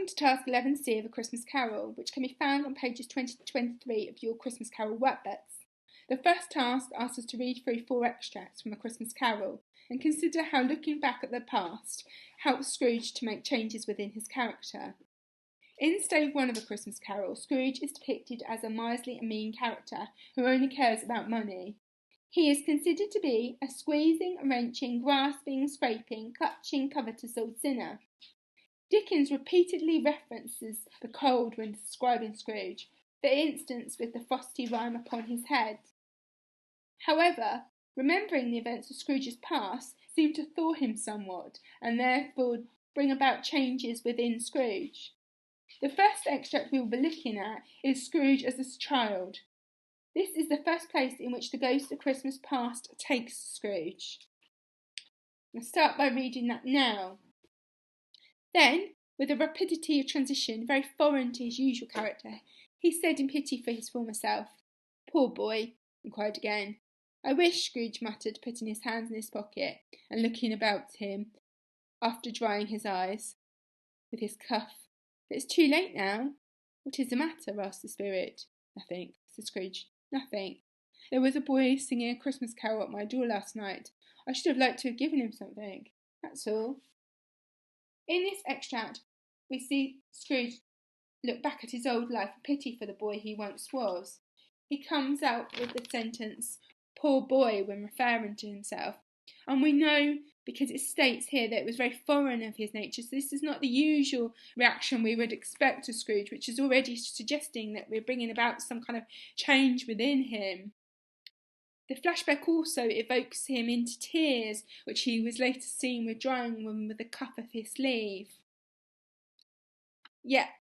Welcome to Task 11C of A Christmas Carol, which can be found on pages 20 to 23 of your Christmas Carol workbooks. The first task asks us to read through 4 extracts from A Christmas Carol and consider how looking back at the past helps Scrooge to make changes within his character. In Stave 1 of A Christmas Carol, Scrooge is depicted as a miserly and mean character who only cares about money. He is considered to be a squeezing, wrenching, grasping, scraping, clutching, covetous old sinner. Dickens repeatedly references the cold when describing Scrooge, for instance with the frosty rime upon his head. However, remembering the events of Scrooge's past seemed to thaw him somewhat, and therefore bring about changes within Scrooge. The first extract we will be looking at is Scrooge as a child. This is the first place in which the ghost of Christmas past takes Scrooge. I'll start by reading that now. Then, with a rapidity of transition very foreign to his usual character, he said in pity for his former self, "Poor boy," and cried again. "I wish," Scrooge muttered, putting his hands in his pocket and looking about him after drying his eyes with his cuff. "But it's too late now." "What is the matter?" asked the spirit. "Nothing," said Scrooge. "Nothing. There was a boy singing a Christmas carol at my door last night. I should have liked to have given him something. That's all." In this extract, we see Scrooge look back at his old life and pity for the boy he once was. He comes out with the sentence, "poor boy," when referring to himself, and we know because it states here that it was very foreign of his nature, so this is not the usual reaction we would expect of Scrooge, which is already suggesting that we're bringing about some kind of change within him. The flashback also evokes him into tears, which he was later seen withdrawing with the cuff of his sleeve. Yet,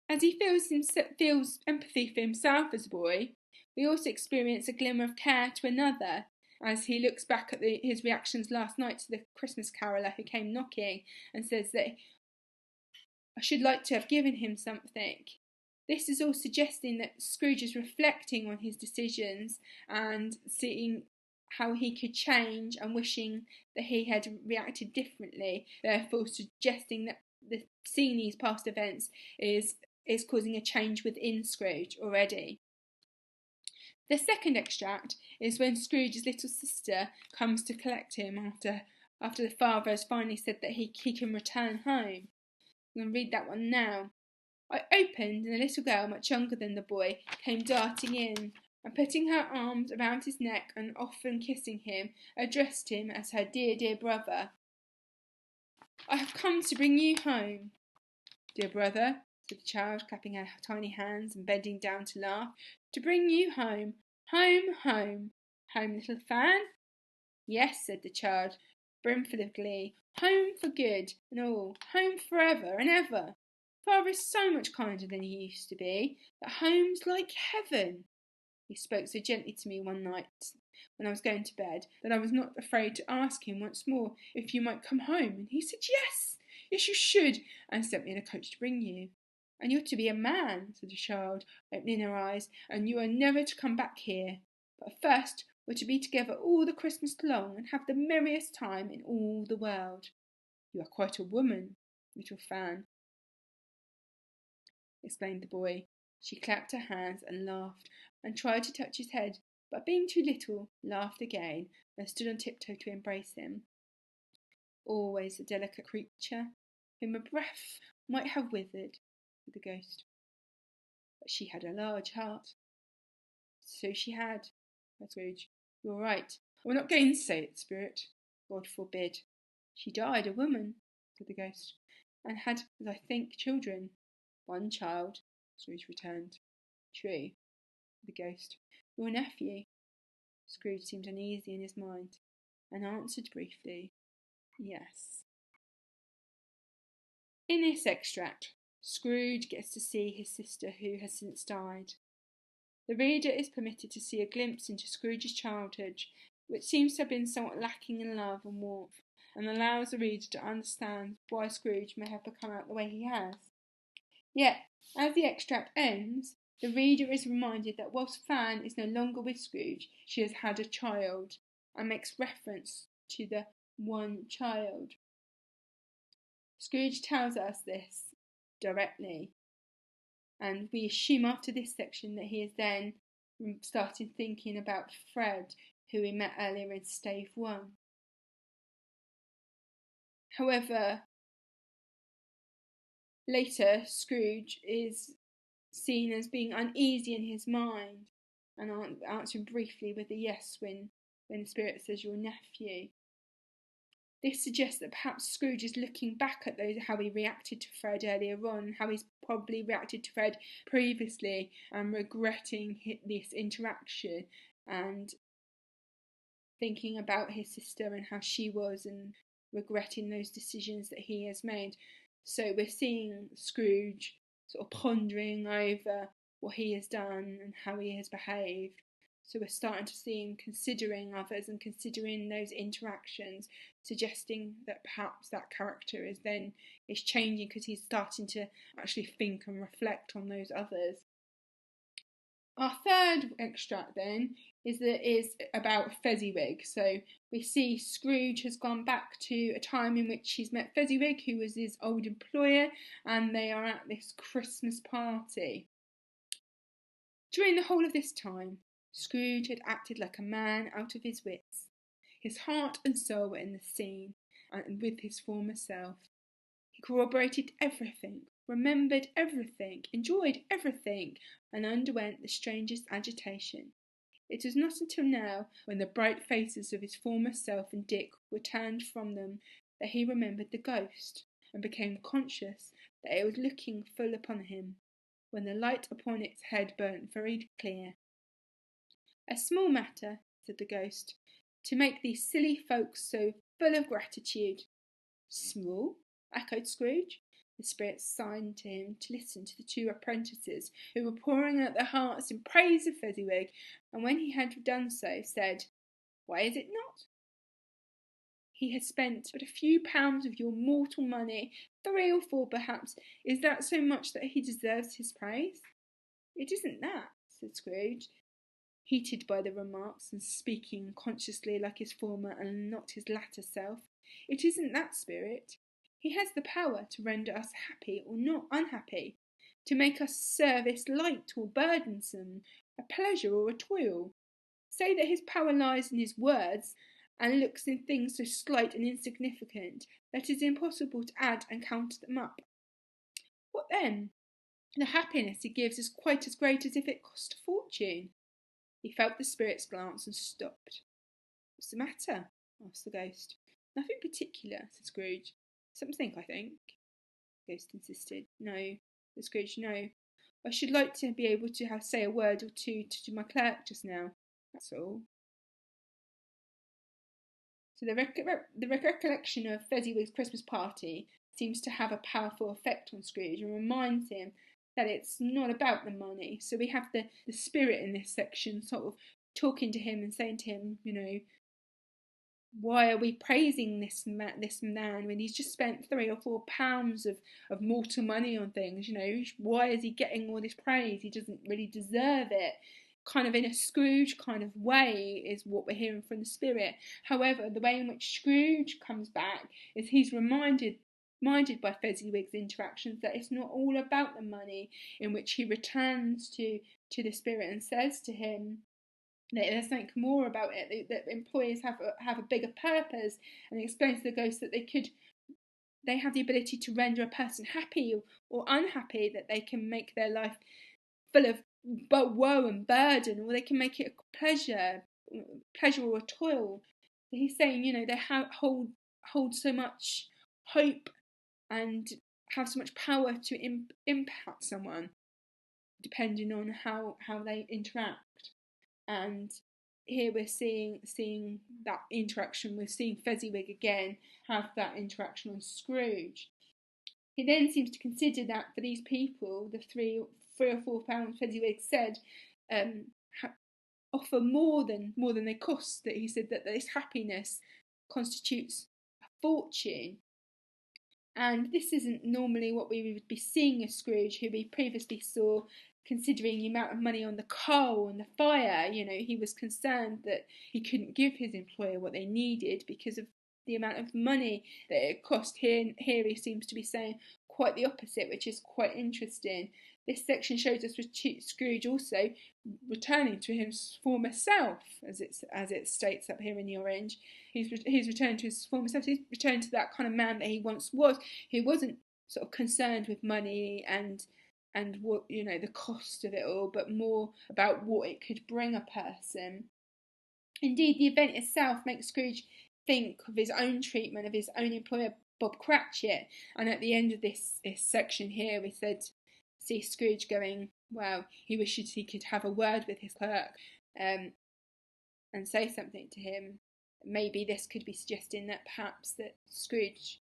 as he feels empathy for himself as a boy, we also experience a glimmer of care to another, as he looks back at his reactions last night to the Christmas caroller who came knocking and says that I should like to have given him something. This is all suggesting that Scrooge is reflecting on his decisions and seeing how he could change and wishing that he had reacted differently, therefore suggesting that seeing these past events is causing a change within Scrooge already. The second extract is when Scrooge's little sister comes to collect him after the father has finally said that he can return home. I'm going to read that one now. I opened, and a little girl much younger than the boy came darting in, and putting her arms around his neck and often kissing him, addressed him as her dear, dear brother. "I have come to bring you home." "Dear brother," said the child, clapping her tiny hands and bending down to laugh. "To bring you home. Home, home. Home, little fan?" "Yes," said the child, brimful of glee. "Home for good and all. Home forever and ever. Father is so much kinder than he used to be, that home's like heaven. He spoke so gently to me one night when I was going to bed that I was not afraid to ask him once more if you might come home, and he said yes, yes you should, and sent me in a coach to bring you. And you're to be a man," said the child, opening her eyes, "and you are never to come back here. But first we're to be together all the Christmas long and have the merriest time in all the world. You are quite a woman, little Fan," exclaimed the boy. She clapped her hands and laughed, and tried to touch his head, but being too little, laughed again, and stood on tiptoe to embrace him. "Always a delicate creature, whom a breath might have withered," said the ghost. "But she had a large heart." "So she had," said Scrooge. "You're right. I will not gainsay it, spirit. God forbid." "She died a woman," said the ghost, "and had, as I think, children." "One child," Scrooge returned. "True," said the ghost. "Your nephew?" Scrooge seemed uneasy in his mind, and answered briefly, "Yes." In this extract, Scrooge gets to see his sister who has since died. The reader is permitted to see a glimpse into Scrooge's childhood, which seems to have been somewhat lacking in love and warmth, and allows the reader to understand why Scrooge may have become out the way he has. Yet, as the extract ends, the reader is reminded that whilst Fan is no longer with Scrooge, she has had a child, and makes reference to the one child. Scrooge tells us this directly. And we assume after this section that he has then started thinking about Fred, who we met earlier in Stave 1. However, later Scrooge is seen as being uneasy in his mind and answering briefly with a yes when the spirit says your nephew. This suggests that perhaps Scrooge is looking back at how he reacted to Fred earlier on, how he's probably reacted to Fred previously, and regretting this interaction and thinking about his sister and how she was and regretting those decisions that he has made. So we're seeing Scrooge sort of pondering over what he has done and how he has behaved. So we're starting to see him considering others and considering those interactions, suggesting that perhaps that character is changing because he's starting to actually think and reflect on those others. Our third extract then is about Fezziwig. So we see Scrooge has gone back to a time in which he's met Fezziwig, who was his old employer, and they are at this Christmas party. During the whole of this time, Scrooge had acted like a man out of his wits. His heart and soul were in the scene, and with his former self. He corroborated everything, remembered everything, enjoyed everything, and underwent the strangest agitation. It was not until now, when the bright faces of his former self and Dick were turned from them, that he remembered the ghost, and became conscious that it was looking full upon him, when the light upon its head burnt very clear. "A small matter," said the ghost, "to make these silly folks so full of gratitude." "Small?" echoed Scrooge. The spirit signed to him to listen to the two apprentices, who were pouring out their hearts in praise of Fezziwig, and when he had done so, said, "Why is it not? He has spent but a few pounds of your mortal money, 3 or 4 perhaps. Is that so much that he deserves his praise?" "It isn't that," said Scrooge, heated by the remarks, and speaking consciously like his former and not his latter self. "It isn't that, spirit. He has the power to render us happy or not unhappy, to make us service light or burdensome, a pleasure or a toil. Say that his power lies in his words, and looks in things so slight and insignificant that it is impossible to add and count them up. What then? The happiness he gives is quite as great as if it cost a fortune." He felt the spirit's glance and stopped. "What's the matter?" asked the ghost. "Nothing particular," said Scrooge. "Something, I think," the ghost insisted. "No," said Scrooge, "no. I should like to be able to say a word or two to my clerk just now. That's all." So the recollection of Fezziwig's Christmas party seems to have a powerful effect on Scrooge and reminds him that it's not about the money. So we have the spirit in this section sort of talking to him and saying to him, why are we praising this man when he's just spent 3 or 4 pounds of mortal money on things? Why is he getting all this praise? He doesn't really deserve it. Kind of in a Scrooge kind of way is what we're hearing from the spirit. However, the way in which Scrooge comes back is he's reminded by Fezziwig's interactions that it's not all about the money, in which he returns to the spirit and says to him that there's something more about it, that employees have a bigger purpose, and he explains to the ghost that they have the ability to render a person happy or unhappy, that they can make their life full of woe and burden, or they can make it a pleasure or a toil. So he's saying, they hold so much hope and have so much power to impact someone, depending on how they interact. And here we're seeing that interaction. We're seeing Fezziwig again have that interaction on Scrooge. He then seems to consider that for these people, the 3 or 4 pounds Fezziwig said offer more than they cost. That he said that this happiness constitutes a fortune. And this isn't normally what we would be seeing as Scrooge, who we previously saw considering the amount of money on the coal and the fire. He was concerned that he couldn't give his employer what they needed because of the amount of money that it cost. Here he seems to be saying quite the opposite, which is quite interesting. This section shows us Scrooge also returning to his former self, as it states up here in the orange. He's returned to his former self. He's returned to that kind of man that he once was. He wasn't sort of concerned with money and what, you know, the cost of it all, but more about what it could bring a person. Indeed, the event itself makes Scrooge think of his own treatment of his own employer, Bob Cratchit. And at the end of this section here, we see Scrooge going, well, he wishes he could have a word with his clerk and say something to him. Maybe this could be suggesting that perhaps that Scrooge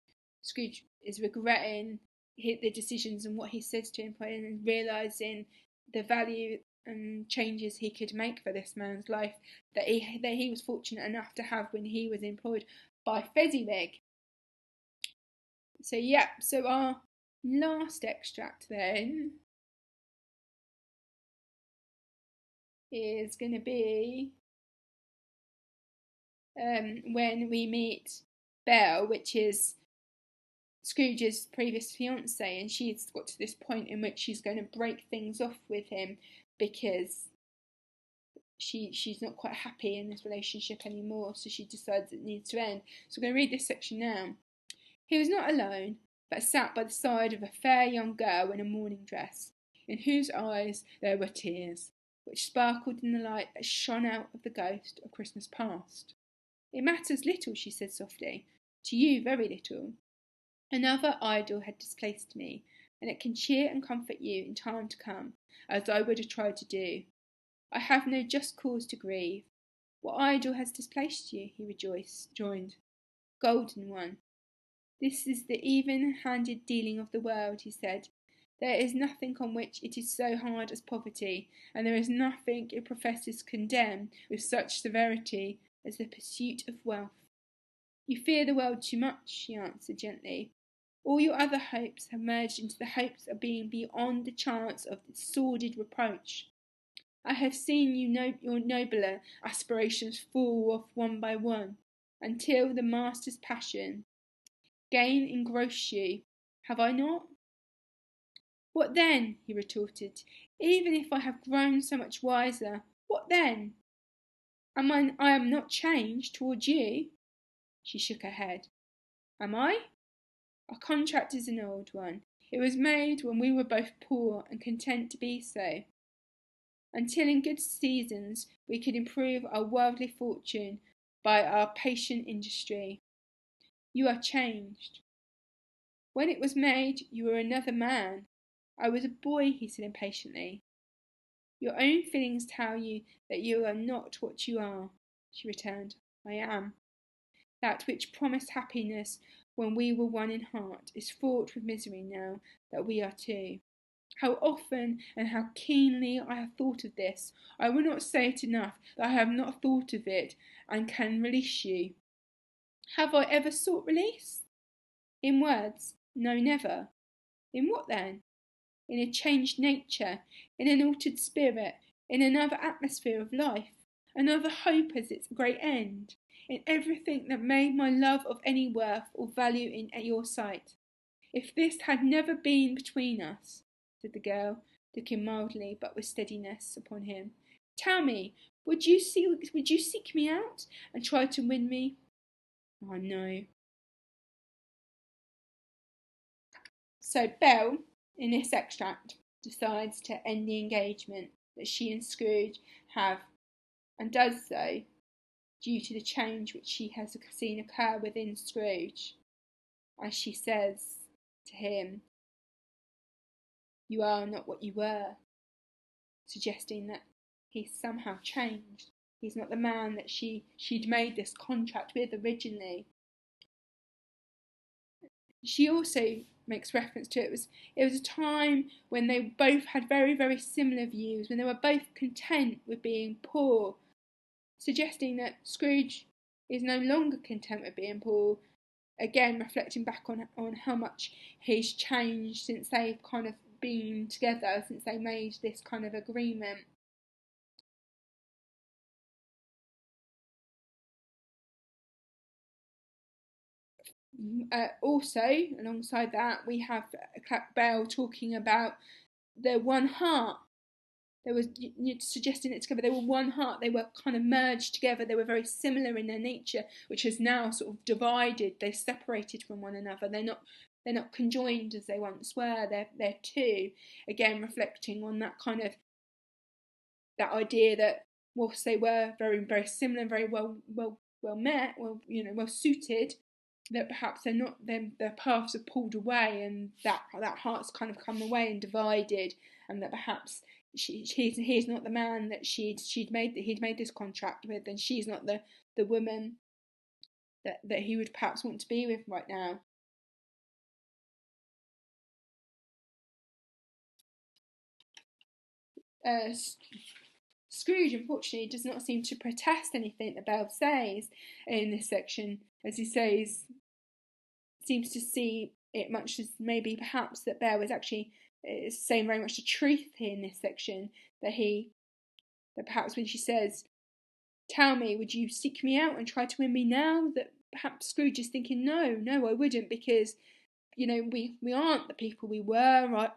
is regretting the decisions and what he says to him, and realising the value and changes he could make for this man's life that he was fortunate enough to have when he was employed by Fezziwig. So our last extract then is going to be when we meet Belle, which is Scrooge's previous fiancée, and she's got to this point in which she's going to break things off with him because she's not quite happy in this relationship anymore, so she decides it needs to end. So we're going to read this section now. He was not alone, but sat by the side of a fair young girl in a mourning dress, in whose eyes there were tears, which sparkled in the light that shone out of the ghost of Christmas past. It matters little, she said softly, to you very little. Another idol had displaced me, and it can cheer and comfort you in time to come, as I would have tried to do. I have no just cause to grieve. What idol has displaced you? He rejoined. Golden one. This is the even-handed dealing of the world, he said. There is nothing on which it is so hard as poverty, and there is nothing it professes to condemn with such severity as the pursuit of wealth. You fear the world too much, she answered gently. All your other hopes have merged into the hopes of being beyond the chance of sordid reproach. I have seen your nobler aspirations fall off one by one, until the master's passion, gain, engross you. Have I not? What then? He retorted. Even if I have grown so much wiser, what then? I am not changed towards you. She shook her head. Am I? Our contract is an old one. It was made when we were both poor and content to be so, until in good seasons we could improve our worldly fortune by our patient industry. You are changed. When it was made, you were another man. I was a boy, he said impatiently. Your own feelings tell you that you are not what you are, she returned. I am. That which promised happiness when we were one in heart is fraught with misery now that we are two. How often and how keenly I have thought of this. I will not say it enough that I have not thought of it and can release you. Have I ever sought release? In words? No, never. In what then? In a changed nature, in an altered spirit, in another atmosphere of life, another hope as its great end, in everything that made my love of any worth or value in your sight. If this had never been between us, said the girl, looking mildly but with steadiness upon him, tell me, would you seek me out and try to win me? Oh, no. So Belle, in this extract, decides to end the engagement that she and Scrooge have, and does so due to the change which she has seen occur within Scrooge. As she says to him, you are not what you were, suggesting that he's somehow changed. He's not the man that she'd made this contract with originally. She also makes reference to it was a time when they both had very, very similar views, when they were both content with being poor, suggesting that Scrooge is no longer content with being poor, again reflecting back on how much he's changed since they've kind of been together, since they made this kind of agreement. Also, alongside that, we have Belle talking about the one heart. There was suggesting it together. They were one heart. They were kind of merged together. They were very similar in their nature, which has now sort of divided. They're separated from one another. They're not conjoined as they once were. They're two. Again, reflecting on that kind of that idea that whilst they were very similar and very well met, well suited, that perhaps they're not. Their paths have pulled away, and that heart's kind of come away and divided, and that perhaps he's not the man that he'd made this contract with, and she's not the woman that he would perhaps want to be with right now. Scrooge, unfortunately, does not seem to protest anything that Belle says in this section, as he says, seems to see it much as maybe perhaps that Belle is actually saying very much the truth here in this section, that perhaps when she says, "Tell me, would you seek me out and try to win me now?" that perhaps Scrooge is thinking, no, I wouldn't, because we aren't the people we were.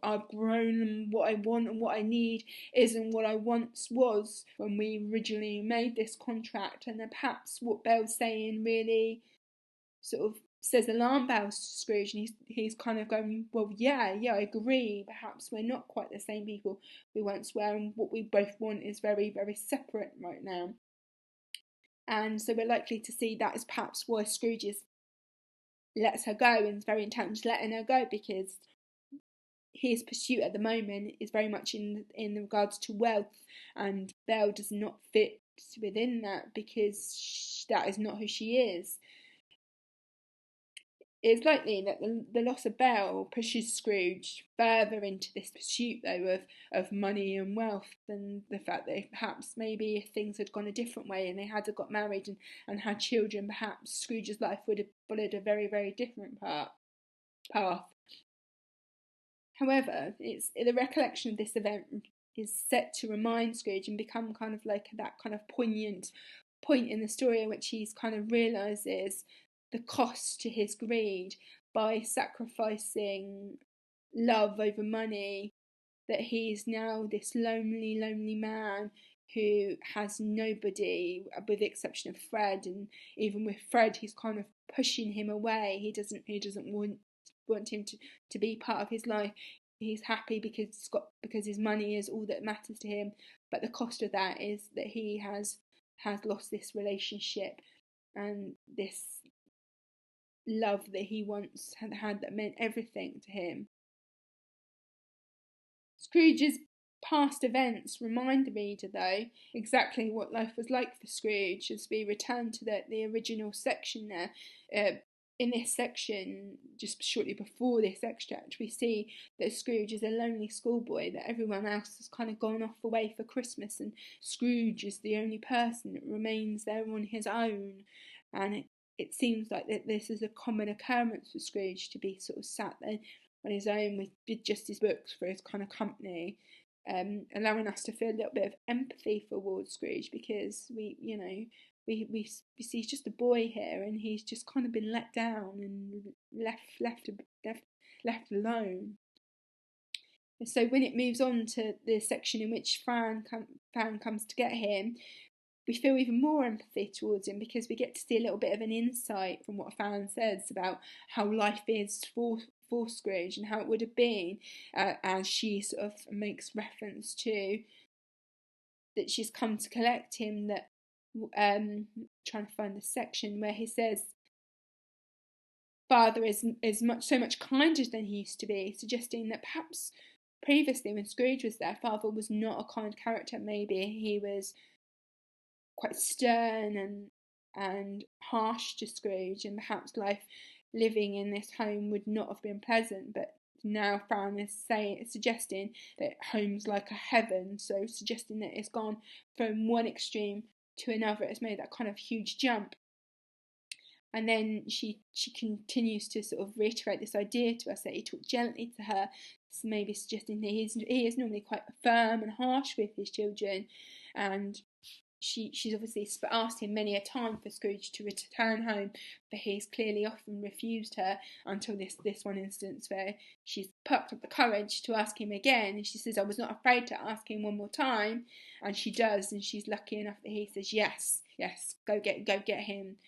I've grown, and what I want and what I need isn't what I once was when we originally made this contract. And then perhaps what Belle's saying really sort of says alarm bells to Scrooge, and he's kind of going, well, yeah, I agree. Perhaps we're not quite the same people we once were, and what we both want is very, very separate right now. And so we're likely to see that is perhaps why Scrooge lets her go and is very intent on letting her go, because his pursuit at the moment is very much in regards to wealth, and Belle does not fit within that because that is not who she is. It's likely that the loss of Belle pushes Scrooge further into this pursuit, though, of money and wealth, than the fact that perhaps maybe if things had gone a different way and they had got married and had children, perhaps Scrooge's life would have followed a very, very different path. However, it's the recollection of this event is set to remind Scrooge and become kind of like that kind of poignant point in the story in which he's kind of realises the cost to his greed by sacrificing love over money, that he's now this lonely man who has nobody with the exception of Fred, and even with Fred he's kind of pushing him away. He doesn't want him to be part of his life. He's happy because his money is all that matters to him, but the cost of that is that he has lost this relationship and this love that he once had that meant everything to him. Scrooge's past events remind the reader, though, exactly what life was like for Scrooge, as we return to the original section there. In this section, just shortly before this extract, we see that Scrooge is a lonely schoolboy, that everyone else has kind of gone off away for Christmas, and Scrooge is the only person that remains there on his own. And it seems like that this is a common occurrence for Scrooge, to be sort of sat there on his own with just his books for his kind of company, allowing us to feel a little bit of empathy for Ward Scrooge, because we see he's just a boy here, and he's just kind of been let down and left alone. And so when it moves on to the section in which Fran comes to get him, we feel even more empathy towards him, because we get to see a little bit of an insight from what Fran says about how life is for Scrooge and how it would have been, as she sort of makes reference to that she's come to collect him. That trying to find the section where he says father is so much kinder than he used to be, suggesting that perhaps previously when Scrooge was there, father was not a kind character. Maybe he was quite stern and harsh to Scrooge, and perhaps life living in this home would not have been pleasant. But now Fran is suggesting that home's like a heaven, so suggesting that it's gone from one extreme to another. It's made that kind of huge jump. And then she continues to sort of reiterate this idea to us that he talked gently to her, maybe suggesting that he is normally quite firm and harsh with his children, and she's obviously asked him many a time for Scrooge to return home, but he's clearly often refused her until this one instance where she's plucked up the courage to ask him again, and she says, "I was not afraid to ask him one more time," and she does, and she's lucky enough that he says, "Yes, yes, go get him.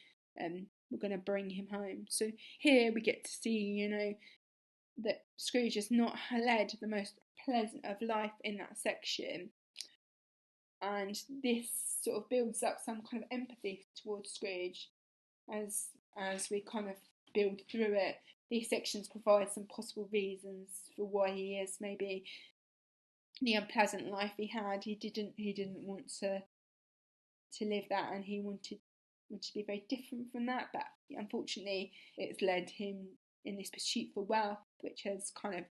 We're going to bring him home." So here we get to see, that Scrooge has not led the most pleasant of life in that section. And this sort of builds up some kind of empathy towards Scrooge as we kind of build through it. These sections provide some possible reasons for why he is maybe the unpleasant life he had. He didn't want to live that, and he wanted to be very different from that. But unfortunately, it's led him in this pursuit for wealth, which has kind of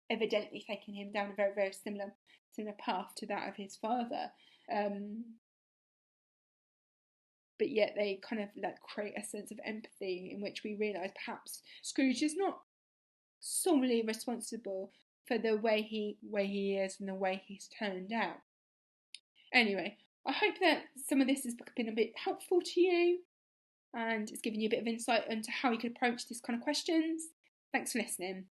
evidently taken him down a very, very similar path to that of his father. But yet they kind of like create a sense of empathy in which we realise perhaps Scrooge is not solely responsible for the way he is and the way he's turned out. Anyway, I hope that some of this has been a bit helpful to you and it's given you a bit of insight into how you could approach these kind of questions. Thanks for listening.